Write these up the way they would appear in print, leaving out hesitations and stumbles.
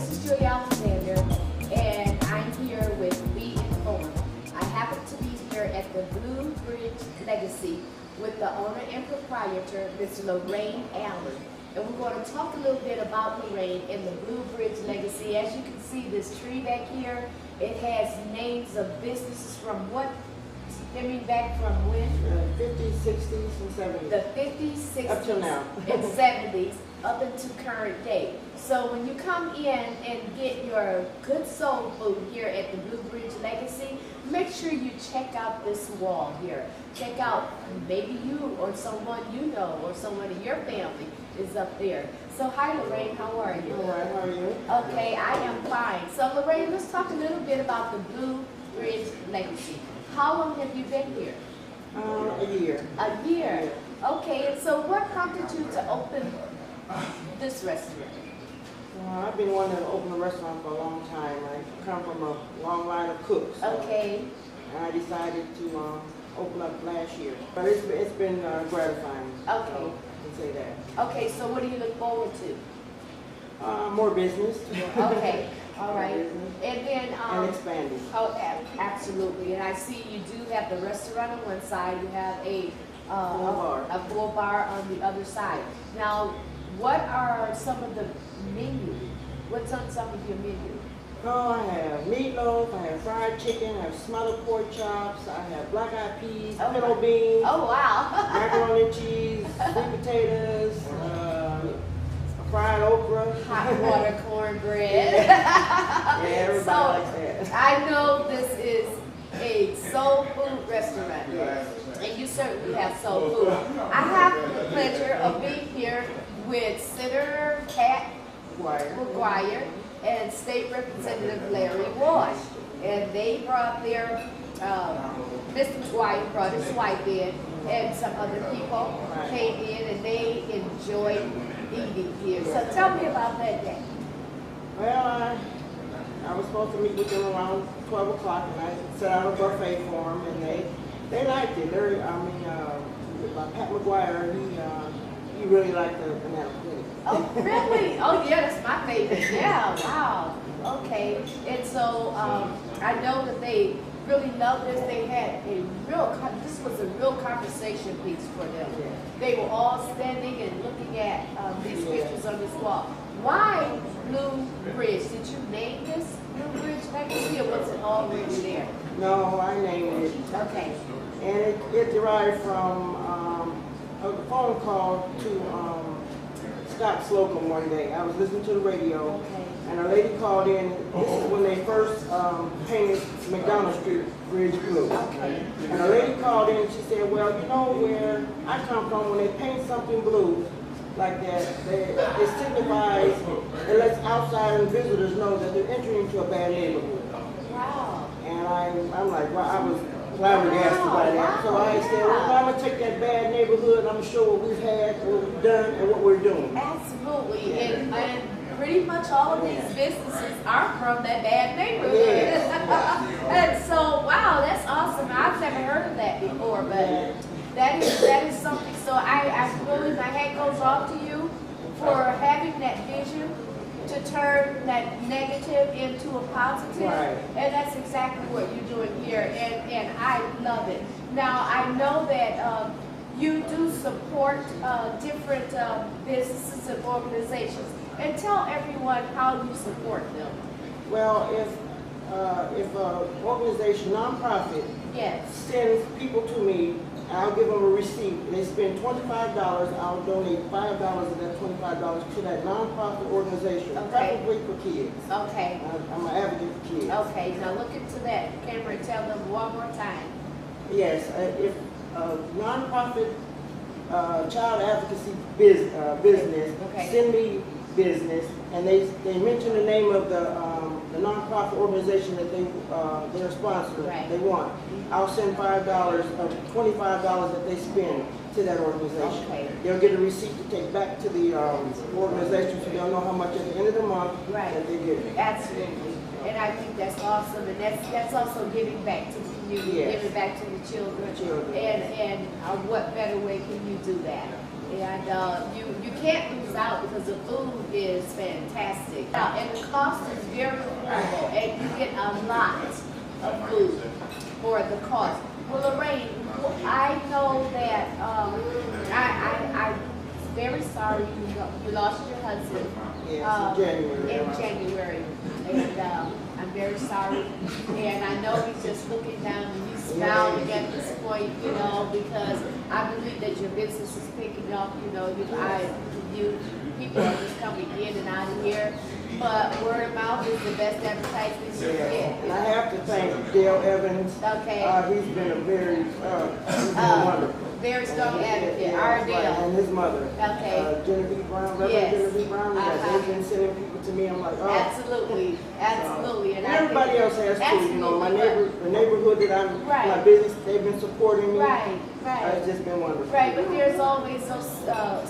this is Julia Alexander, and I'm here with Be Informed. I happen to be here at the Blue Bridge Legacy with the owner and proprietor, Ms. Lorraine Allen. And we're going to talk a little bit about Lorraine and the Blue Bridge Legacy. As you can see, this tree back here, it has names of businesses from what? I mean, back from when? The 50s, 60s, and 70s. The 50s, 60s, up till now. and 70s, up until current day. So when you come in and get your good soul food here at the Blue Bridge Legacy, make sure you check out this wall here. Check out maybe you or someone you know or someone in your family is up there. So hi Lorraine, how are you? All right, how are you? Okay, I am fine. So Lorraine, let's talk a little bit about the Blue Bridge Legacy. How long have you been here? A year. A year. Okay, and so what prompted you to open this restaurant? I've been wanting to open a restaurant for a long time. I come from a long line of cooks. Okay. And I decided to open up last year. But it's been gratifying. Okay. So I can say that. Okay, so what do you look forward to? More business. Okay, all More right. business. And then, And expanding. oh, absolutely. And I see you do have the restaurant on one side. You have a full bar on the other side. Now, what are some of the menu? What's on some of your menu? Oh, I have meatloaf, I have fried chicken, I have smothered pork chops, I have black eyed peas, pinto beans, Oh, wow. macaroni and cheese, sweet potatoes, fried okra. Hot water cornbread. Yeah, everybody likes that. I know this is a soul food restaurant, and you certainly have soul food. I have the pleasure of being here with Senator Pat McGuire and State Representative Larry Ward, and they brought their Mr. McGuire brought his wife in, and some other people came in, and they enjoyed eating here. So tell me about that day. Well, I was supposed to meet with them around 12 o'clock, and I set out a buffet for them, and they liked it. Pat McGuire, he really liked the banana pudding. Oh, really? Oh, yeah, that's my favorite. Yeah, wow. Okay. And so I know that they really loved this. They had this was a real conversation piece for them. Yeah. They were all standing and looking at these pictures on this wall. Why Blue Bridge? Did you name this Blue Bridge Legacy, or was it already there? No, I named it. Okay. And it derived from a phone call to Scott Slocum one day. I was listening to the radio, Okay. and a lady called in. This is when they first painted McDonald Street Bridge blue. Okay. And a lady called in and she said, well, you know where I come from, when they paint something blue like that, it signifies, it lets outside and visitors know that they're entering into a bad neighborhood. Wow. And I'm like, well, I was flabbergasted by that. So I said, well, I'm going to take that bad neighborhood and I'm going to show what we've had, what we've done, and what we're doing. Absolutely. And pretty much all of these businesses are from that bad neighborhood. Yes. And so, wow, that's awesome. I've never heard of that before, but that is something. So I really, my hat goes off to you for having that vision to turn that negative into a positive. Right. And that's exactly what you're doing here, and I love it. Now, I know that you do support different businesses and organizations, and tell everyone how you support them. Well, if an organization, nonprofit, Yes. sends people to me, I'll give them a receipt. They spend $25, I'll donate $5 of that $25 to that nonprofit organization, Okay. preferably for kids. Okay. I'm an advocate for kids. Okay. Now look into that camera and tell them one more time. Yes, if a nonprofit child advocacy business Okay. send me business, and they mention the name of the nonprofit organization that they're sponsoring, Right. they want, I'll send $5 of $25 that they spend to that organization. Okay. They'll get a receipt to take back to the organization, so they'll know how much at the end of the month Right. that they get. Absolutely. And I think that's awesome, and that's also giving back to the community, Yes. giving back to the children. Children. And what better way can you do that? Yeah, And you can't lose out because the food is fantastic. And the cost is very reasonable, and you get a lot of food for the cost. Well, Lorraine, I know that I'm very sorry you lost your husband in January. And I'm very sorry. And I know he's just looking down and he's smiling at this point, you know, because I believe that your business is picking up. You know, people are just coming in and out of here. But word of mouth is the best advertisement you can get. And I have to thank Dale Evans. Okay. He's been a very wonderful. Very strong advocate, our Dale. And his mother. Okay. Genevieve Brown, Reverend Yes. Genevieve Brown. They've been sending people to me. I'm like, oh. Absolutely, absolutely. And everybody else has too. You know, the neighborhood that I'm, my business, they've been supporting me. Right. It's just been wonderful. Right, but there's always those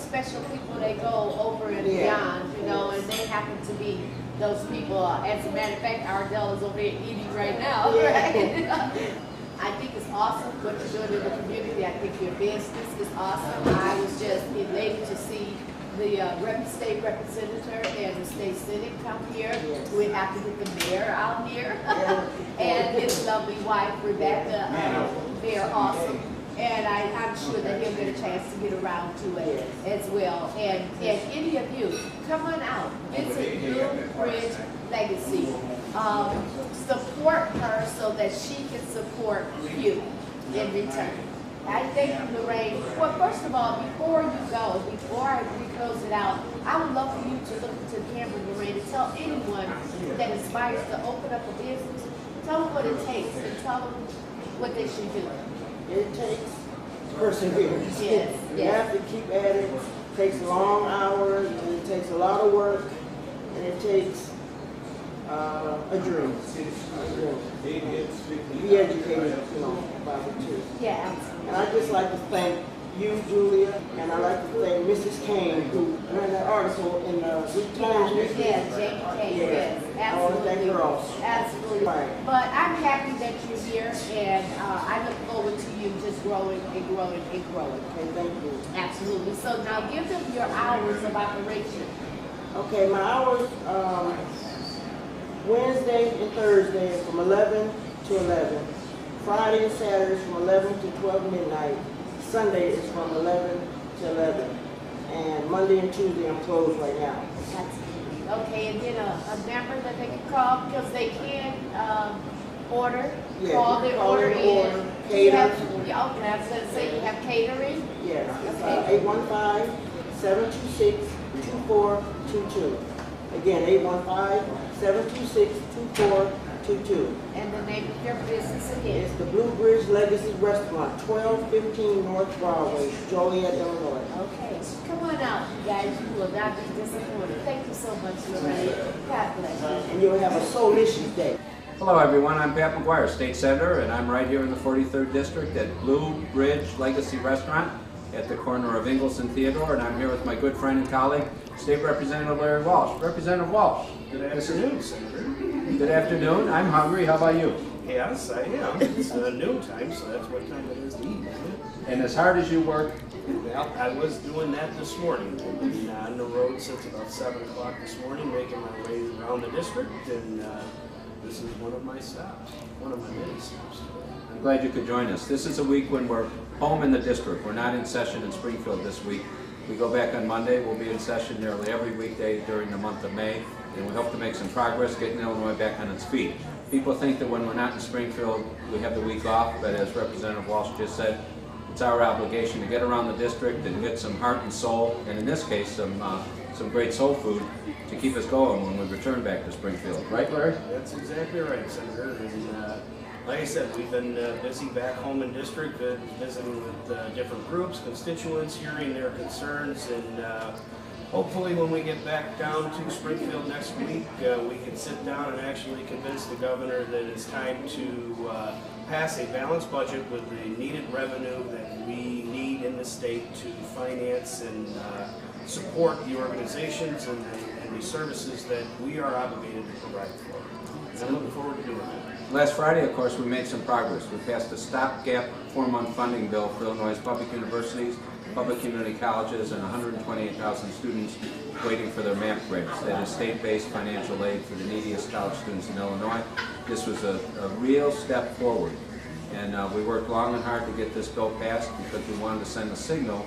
special people that go over and beyond, you know, and they happen to be those people. As a matter of fact, Ardell is over there eating right now. Right? I think it's awesome what you're doing in the community. I think your business is awesome. I was just elated to see the state representative and the state senate come here. Yes. We have to get the mayor out here and his lovely wife, Rebecca. They're awesome. And I'm sure that he'll get a chance to get around to it as well. And any of you, come on out. Visit Blue Bridge Legacy. Support her so that she can support you in return. I thank you, Lorraine. Well, first of all, before you go, before we close it out, I would love for you to look into the camera, Lorraine, and tell anyone that aspires to open up a business, tell them what it takes and tell them what they should do. It takes perseverance. Yes, You have to keep at it. It takes long hours, and it takes a lot of work, and it takes a dream. Be educated, you know, about it too. Yeah. And I'd just like to thank you, Julia, and I'd like to thank Mrs. Kane, who ran that article in the Week Times. Yes, Jamie Kane, yes, absolutely. I want to thank her also. Absolutely. Right. But I'm happy that you're here, and I look forward to you just growing and growing and growing. Okay, thank you. Absolutely. So now give them your hours of operation. Okay, my hours, Wednesday and Thursday is from 11 to 11. Friday and Saturday is from 11 to 12 midnight. Sunday is from 11 to 11. And Monday and Tuesday I'm closed right now. Absolutely. Okay, and then a number that they can call because they can order. Yeah, call their call order in, in. order, Do you have, cater. okay, I was going to say you have catering. Yes, it's Okay. 815-726-2422. Again, 815-726-2422. And the name of your business again. It's the Blue Bridge Legacy Restaurant, 1215 North Broadway, Joliet, Illinois. Okay, come on out, you guys. You will not be disappointed. Thank you so much, Lorraine. God bless you. And you'll have a Solicious Day. Hello everyone, I'm Pat McGuire, State Senator, and I'm right here in the 43rd District at Blue Bridge Legacy Restaurant at the corner of Ingalls and Theodore, and I'm here with my good friend and colleague, State Representative Larry Walsh. Representative Walsh. Good afternoon, Senator. Good afternoon. I'm hungry. How about you? Yes, I am. It's noon time, so that's what time it is to eat, isn't it? And as hard as you work, Well, I was doing that this morning. I've been on the road since about 7 o'clock this morning, making my way around the district, and this is one of my stops, one of my many stops. I'm glad you could join us. This is a week when we're home in the district. We're not in session in Springfield this week. We go back on Monday. We'll be in session nearly every weekday during the month of May, and we hope to make some progress getting Illinois back on its feet. People think that when we're not in Springfield, we have the week off, but as Representative Walsh just said, it's our obligation to get around the district and get some heart and soul, and in this case, some great soul food to keep us going when we return back to Springfield. Right, Larry? That's exactly right, Senator. And like I said, we've been busy back home in district, visiting with different groups, constituents, hearing their concerns, and hopefully when we get back down to Springfield next week, we can sit down and actually convince the governor that it's time to pass a balanced budget with the needed revenue that we need in the state to finance and support the organizations and the services that we are obligated to provide for. And I'm looking forward to doing that. Last Friday, of course, we made some progress. We passed a stopgap 4-month funding bill for Illinois public universities public community colleges, and 128,000 students waiting for their MAP grants. That is state-based financial aid for the neediest college students in Illinois. This was a real step forward, and we worked long and hard to get this bill passed because we wanted to send a signal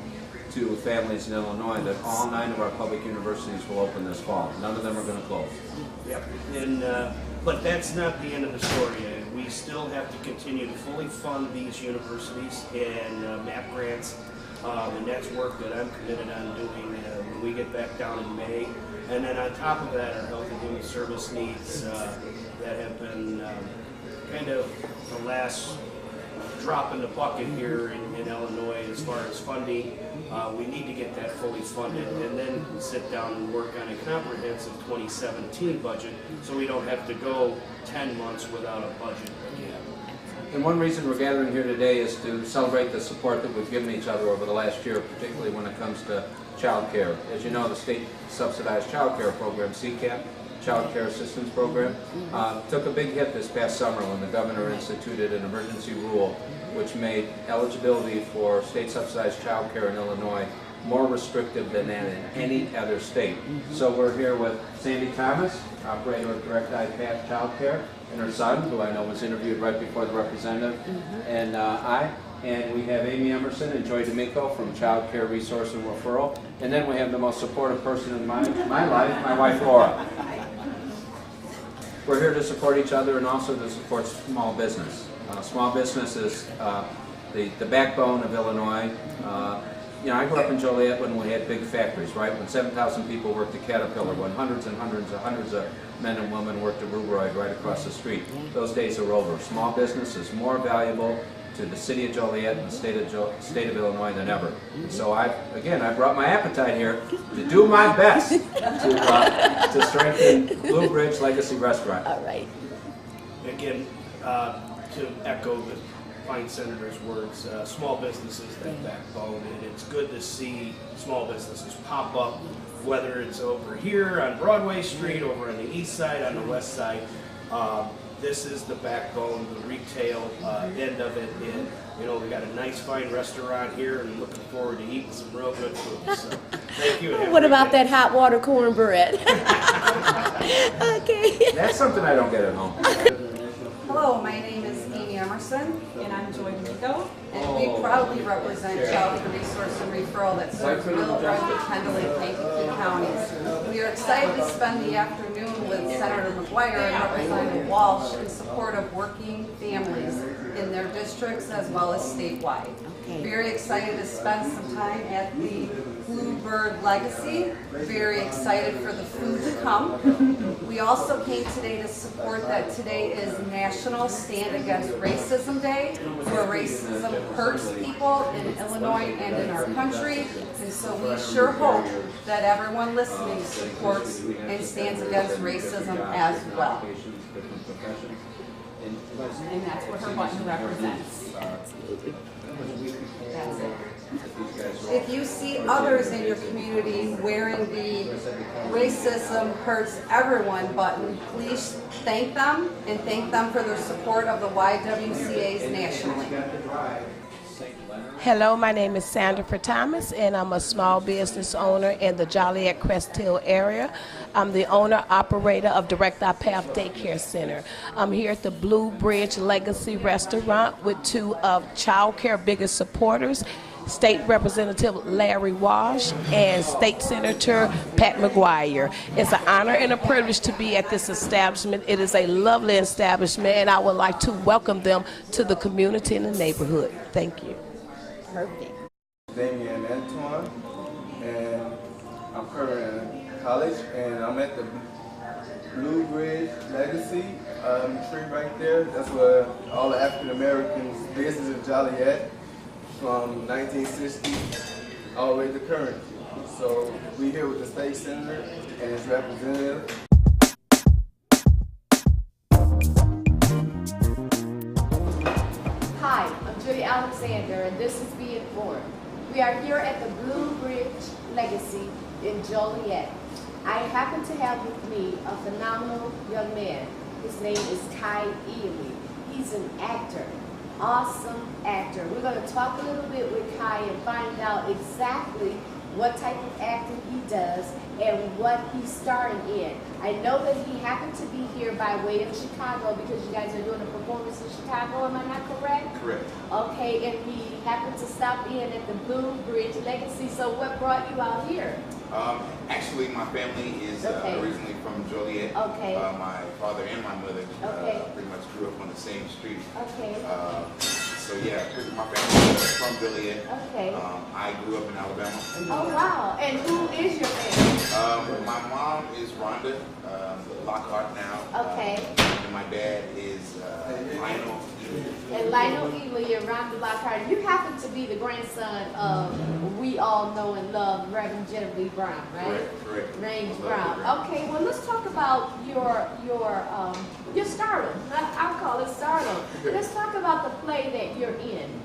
to families in Illinois that all 9 of our public universities will open this fall. None of them are going to close. Yep. And, but that's not the end of the story. We still have to continue to fully fund these universities and MAP grants, and that's work that I'm committed on doing when we get back down in May. And then on top of that, our health and human service needs that have been kind of the last drop in the bucket here in Illinois as far as funding. We need to get that fully funded and then sit down and work on a comprehensive 2017 budget so we don't have to go 10 months without a budget again. And one reason we're gathering here today is to celebrate the support that we've given each other over the last year, particularly when it comes to child care. As you know, the state subsidized child care program, CCAP, Child Care Assistance Program, took a big hit this past summer when the governor instituted an emergency rule which made eligibility for state subsidized child care in Illinois more restrictive than that in any other state. So we're here with Sandy Thomas, operator of Direct Eye Path Child Care, and her son, who I know was interviewed right before the representative, and and we have Amy Emerson and Joy D'Amico from Child Care Resource and Referral, and then we have the most supportive person in my life, my wife Laura. We're here to support each other and also to support small business. Small business is the backbone of Illinois. You know, I grew up in Joliet when we had big factories, right? When 7,000 people worked at Caterpillar, when hundreds of men and women worked at Rubroid right across the street. Those days are over. Small business is more valuable to the city of Joliet and the state of Illinois than ever. So I brought my appetite here to do my best to strengthen Blue Bridge Legacy Restaurant. All right. Again, to echo the fine senator's words, small businesses, that backbone, and it's good to see small businesses pop up, whether it's over here on Broadway Street, over on the east side, on the west side. This is the backbone, the retail end of it. And, you know, we got a nice fine restaurant here and looking forward to eating some real good food. So, thank you. What about that hot water cornbread? Okay. That's something I don't get at home. Hello, my name is Amy Emerson, and I'm Joy D'Amico, and we proudly represent Child Care Resource and Referral that serves Middle Brunswick, Kendall, and Kankakee counties. We are excited to spend the afternoon with Senator McGuire and Representative Walsh in support of working families in their districts as well as statewide. Very excited to spend some time at the Bluebird Legacy. Very excited for the food to come. We also came today to support that today is National Stand Against Racism Day, where racism hurts people in Illinois and in our country. And so we sure hope that everyone listening supports and stands against racism as well. And that's what her button represents. That's it. If you see others in your community wearing the Racism Hurts Everyone button, please thank them and thank them for their support of the YWCAs nationally. Hello, my name is Sandra Thomas, and I'm a small business owner in the Joliet Crest Hill area. I'm the owner-operator of Direct Eye Path Daycare Center. I'm here at the Blue Bridge Legacy Restaurant with 2 of child care biggest supporters, State Representative Larry Walsh and State Senator Pat McGuire. It's an honor and a privilege to be at this establishment. It is a lovely establishment, and I would like to welcome them to the community and the neighborhood. Thank you. Perfect. Damian Antoine, and I'm currently in college, and I'm at the Blue Bridge Legacy tree right there. That's where all the African Americans business in Joliet from 1960 all the way to current. So we're here with the state senator and his representative. Hi, I'm Judy Alexander, and this is Be Informed. We are here at the Blue Bridge Legacy in Joliet. I happen to have with me a phenomenal young man. His name is Ty Ely. He's an actor, awesome actor. We're going to talk a little bit with Kai and find out exactly what type of acting he does and what he's starring in. I know that he happened to be here by way of Chicago because you guys are doing a performance in Chicago, am I not correct? Correct. Okay, and he happened to stop in at the Blue Bridge Legacy. So what brought you out here? Actually, my family is originally from Joliet. Okay. My father and my mother pretty much grew up on the same street. Okay. So yeah, my family is from Joliet. Okay. I grew up in Alabama. Oh wow! And who is your family? My mom is Rhonda Lockhart now. Okay. And my dad is Lionel. And Lionel Ely and Rhonda Lockhart. You happen to be the grandson of we all know and love Reverend Genevieve Brown, right? Correct. James Brown. Okay. Well, let's talk about your stardom. I'll call it stardom. Let's talk about the play that you're in.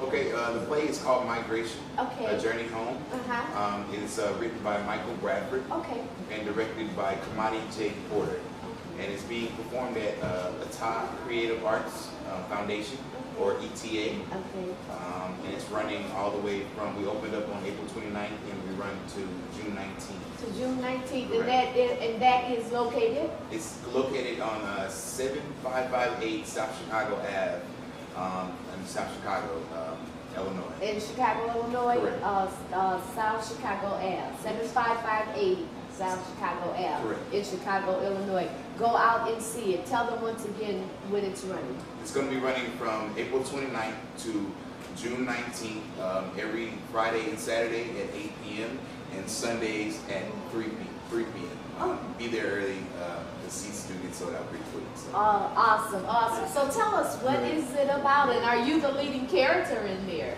Okay, the play is called Migration, Okay. A Journey Home. Uh-huh. It's written by Michael Bradford Okay. and directed by Kamani J. Porter. And it's being performed at Ata Creative Arts Foundation, or ETA. Okay. And it's running all the way from, we opened up on April 29th and we run to June 19th. To June 19th, Correct. and that is located? It's located on 7558 South Chicago Ave in South Chicago, Illinois. In Chicago, Illinois, Correct. South Chicago Ave, 7558 South Chicago Ave, Correct. in Chicago, Illinois. Go out and see it. Tell them once again when it's running. It's going to be running from April 29th to June 19th, every Friday and Saturday at 8 p.m. and Sundays at 3 p.m. Be there early. The seats do get sold out pretty quick. So. Awesome, awesome. So tell us, what is it about, and are you the leading character in there?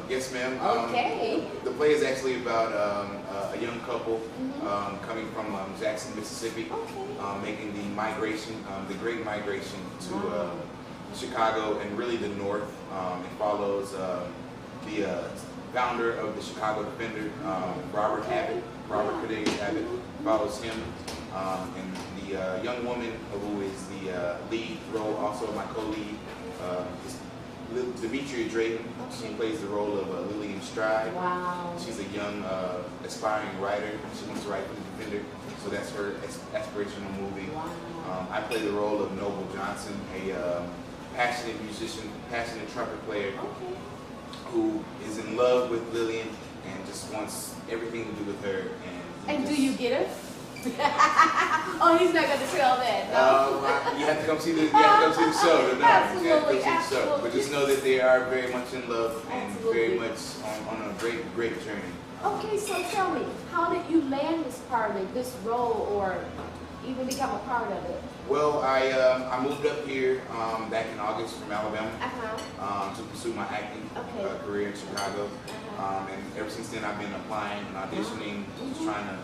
Yes, ma'am. Okay. The play is actually about a young couple coming from Jackson, Mississippi, making the migration, the Great Migration to Chicago and really the North. It follows the founder of the Chicago Defender, Robert Cadet Abbott, follows him, and the young woman who is the lead role, also my co-lead, is Demetria Drayton. She plays the role of Lillian Stride. Wow. She's a young, aspiring writer. She wants to write for the Defender, so that's her aspirational movie. Wow. I play the role of Noble Johnson, a passionate musician, passionate trumpet player, who is in love with Lillian and just wants everything to do with her. And do you get it? Oh, he's not going to tell that. No. You have to come see the show. No, Absolutely, you have to come see the show. absolutely. But just know that they are very much in love and Absolutely. very much on a great journey. Okay, so tell me, how did you land this part of this role, or even become a part of it? Well, I moved up here back in August from Alabama to pursue my acting career in Chicago. And ever since then, I've been applying and auditioning, just trying to,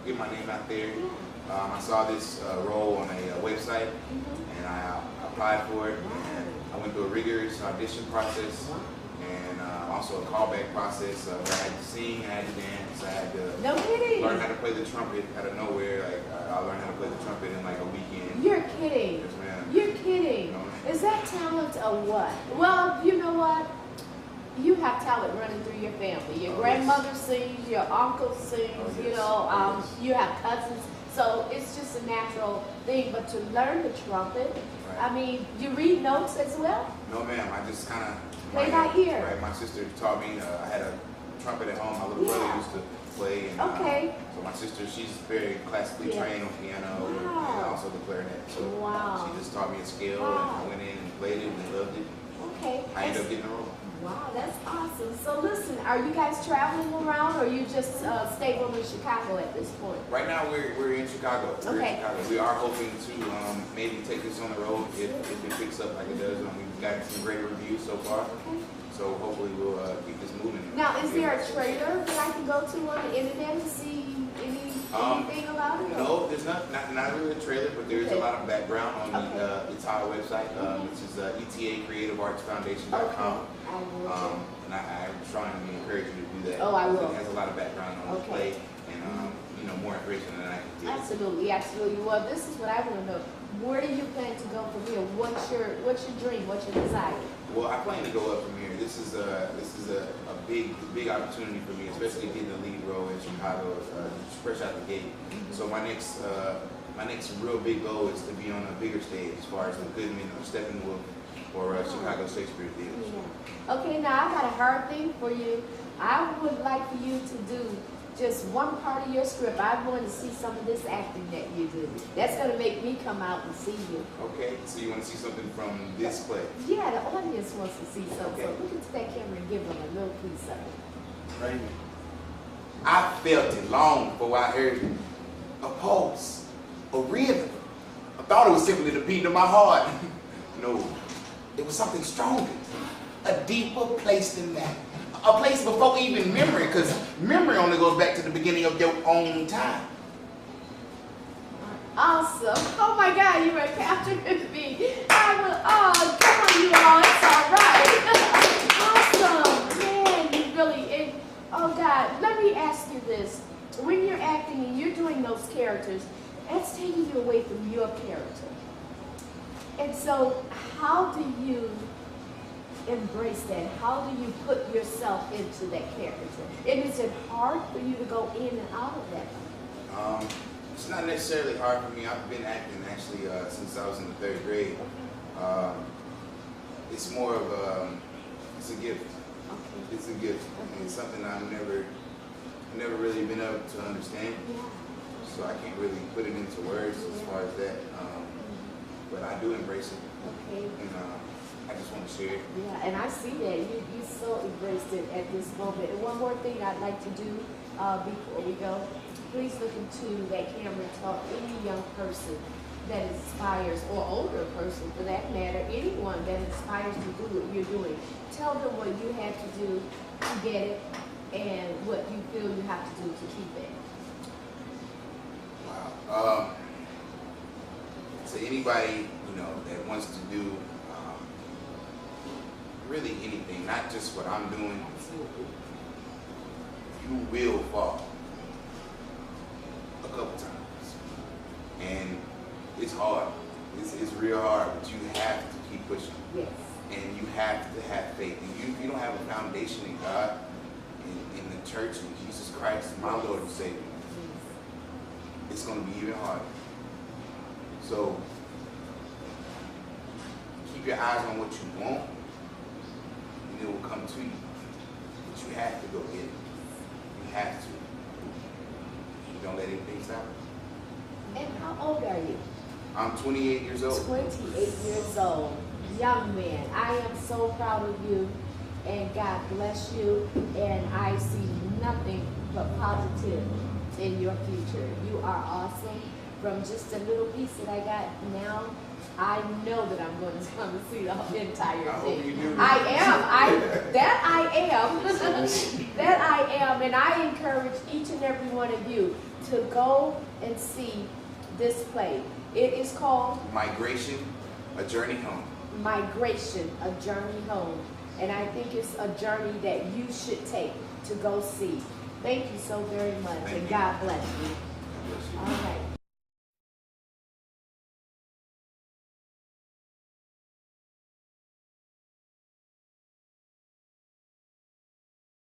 get my name out there. I saw this role on a website, and I applied for it. And I went through a rigorous audition process, and also a callback process where I had to sing, I had to dance, I had to No kidding. learn how to play the trumpet out of nowhere. Like I learned how to play the trumpet in like a weekend. You're kidding. Yes, ma'am. You're kidding. No. Is that talent or what? Well, you know what? You have talent running through your family. Your grandmother sings, your uncle sings, you have cousins. So it's just a natural thing. But to learn the trumpet, I mean, you read notes as well? No, ma'am. I just kind of Play by ear. Right. My sister taught me. I had a trumpet at home. My little brother used to play. And, so my sister, she's very classically trained on piano and also the clarinet. So she just taught me a scale, and I went in and played it and loved it. Okay. I ended up getting a role. Wow, that's awesome. So listen, are you guys traveling around, or you just stable in Chicago at this point? Right now, we're in Chicago. We're in Chicago. We are hoping to maybe take this on the road if it picks up like it does. We've gotten some great reviews so far. So hopefully we'll keep this moving. Now, is there a trailer that I can go to on the internet and see anything about it? No, there's not really a trailer, but there's a lot of background on the Ita website, which is ETACreativeArtsFoundation.com. And I'm trying to encourage you to do that. Oh, I will. It has a lot of background on the play and more information than I can give. Absolutely, absolutely. Well, this is what I want to know. Where do you plan to go from here? What's your dream? What's your desire? Well, I plan to go up from here. This is a big opportunity for me, especially getting the lead role in Chicago, fresh out the gate. So my next real big goal is to be on a bigger stage, as far as the Goodman or Steppenwolf or Chicago Shakespeare Theater. Yeah. Okay, now I got a hard thing for you. I would like for you to do just one part of your script. I want to see some of this acting that you do. That's going to make me come out and see you. Okay, so you want to see something from this play? Yeah, the audience wants to see something. Okay. So look into that camera and give them a little piece of it. Right. I felt it long before I heard a pulse, a rhythm. I thought it was simply the beating of my heart. No, it was something stronger, a deeper place than that. A place before even memory, because memory only goes back to the beginning of your own time. Awesome. Oh my God, you were capturing me. Come on you all, it's all right. Awesome. Man, you really, oh God, let me ask you this. When you're acting and you're doing those characters, that's taking you away from your character. And so how do you embrace that? How do you put yourself into that character? And is it hard for you to go in and out of that? It's not necessarily hard for me. I've been acting actually since I was in the 3rd grade. It's more of it's a gift. Okay. It's a gift. Okay. It's something I've never really been able to understand. Yeah. So I can't really put it into words as far as that. But I do embrace it. Okay. And I just want to share it. Yeah, and I see that. You so embraced it at this moment. And one more thing I'd like to do before we go, please look into that camera and tell any young person that inspires, or older person for that matter, anyone that inspires to do what you're doing. Tell them what you had to do to get it and what you feel you have to do to keep it. Wow. To anybody, that wants to do really anything, not just what I'm doing, you will fall a couple times. And it's hard. It's real hard, but you have to keep pushing. Yes. And you have to have faith. And if you don't have a foundation in God, in the church, in Jesus Christ, my Lord and Savior, it's going to be even harder. So keep your eyes on what you want, and it will come to you. But you have to go get it. You have to. You don't let anything stop you. And how old are you? I'm 28 years old. 28 years old. Young man. I am so proud of you, and God bless you, and I see nothing but positive in your future. You are awesome. From just a little piece that I got now, I know that I'm going to come and see the entire I hope thing. you do. I am. That I am. And I encourage each and every one of you to go and see this play. It is called Migration, A Journey Home. Migration, A Journey Home. And I think it's a journey that you should take to go see. Thank you so very much, Thank and you. God bless you. God bless you. All right.